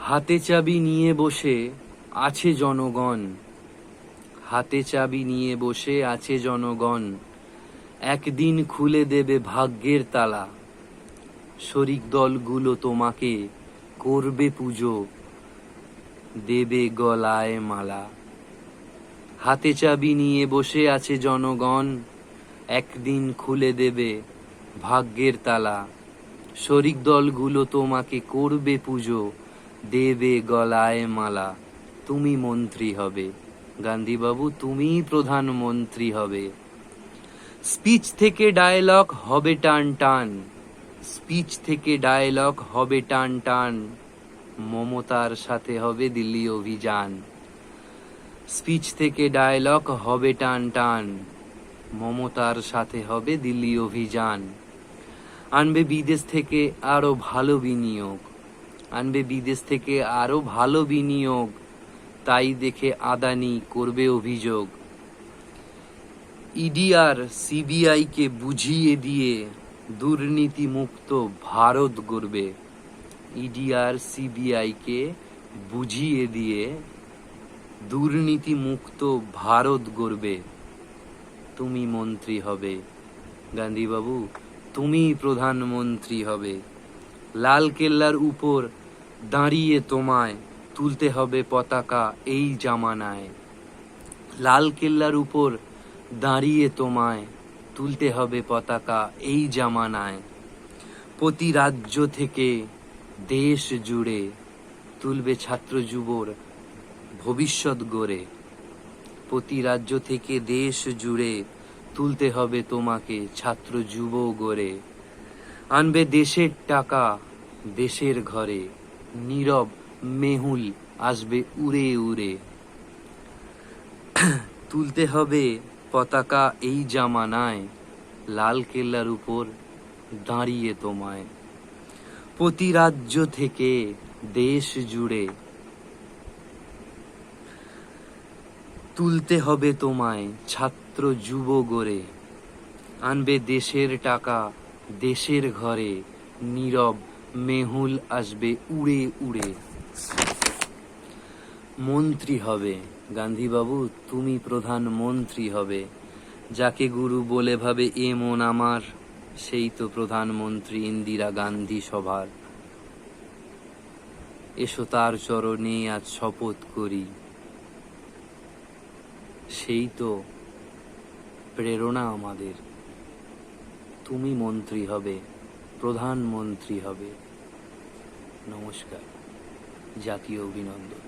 হাতে চাবি নিয়ে বসে আছে জনগণ, হাতে চাবি নিয়ে বসে আছে জনগণ, একদিন খুলে দেবে ভাগ্যের তালা। শরিক দলগুলো তোমাকে করবে পুজো, দেবে গলায় মালা। হাতে চাবি নিয়ে বসে আছে জনগণ, একদিন খুলে দেবে ভাগ্যের তালা। শরিক দলগুলো তোমাকে করবে পুজো, দেবে গলায় মালা। তুমি মন্ত্রী হবে গান্ধীবাবু, তুমিই প্রধানমন্ত্রী হবে। স্পিচ থেকে ডায়লগ হবে টান টান, স্পিচ থেকে ডায়লগ হবে টান টান, মমতার সাথে হবে দিল্লি অভিযান। স্পিচ থেকে ডায়লগ হবে টান টান, মমতার সাথে হবে দিল্লি অভিযান। আনবে বিদেশ থেকে আরো ভালো বিনিয়োগ, আনবে বিদেশ থেকে আরো ভালো বিনিয়োগ, তাই দেখে আদানি করবে অভিযোগ। ইডি আর সিবিআই কে বুঝিয়ে দিয়ে দুর্নীতি মুক্ত ভারত গড়বে। ইডি আর সিবিআই কে বুঝিয়ে দিয়ে দুর্নীতি মুক্ত ভারত গড়বে। তুমি মন্ত্রী হবে গান্ধীবাবু, তুমি প্রধানমন্ত্রী হবে। লাল কেল্লার উপর দাঁড়িয়ে তোমায় তুলতে হবে পতাকা এই জামানায়। লাল কেল্লার উপর দাঁড়িয়ে তোমায় তুলতে হবে পতাকা এই জামানায়। প্রতি রাজ্য থেকে দেশ জুড়ে তুলবে ছাত্র যুবর ভবিষ্যৎ গড়ে। প্রতি রাজ্য থেকে দেশ জুড়ে তুলতে হবে তোমাকে ছাত্র যুব গড়ে। আনবে দেশের টাকা দেশের ঘরে, নীরব মেহুল আসবে উড়ে উড়ে। তুলতে হবে পতাকা এই জামানায়, লাল কেল্লার উপর দাঁড়িয়ে তোমায়। প্রতি রাজ্য থেকে দেশ জুড়ে তুলতে হবে তোমায় ছাত্র যুব গড়ে। আনবে দেশের টাকা দেশের ঘরে, নীরব মেহুল আসবে উড়ে উড়ে। মন্ত্রী হবে গান্ধীবাবু, তুমি প্রধানমন্ত্রী হবে। যাকে গুরু বলে ভাবে এ মন আমার, সেই তো প্রধানমন্ত্রী ইন্দিরা গান্ধী সভার। এসো তার চরণে আজ শপথ করি, সেই তো প্রেরণা আমাদের। তুমি মন্ত্রী হবে, প্রধানমন্ত্রী হবে। নমস্কার, জাতীয় অভিনন্দন।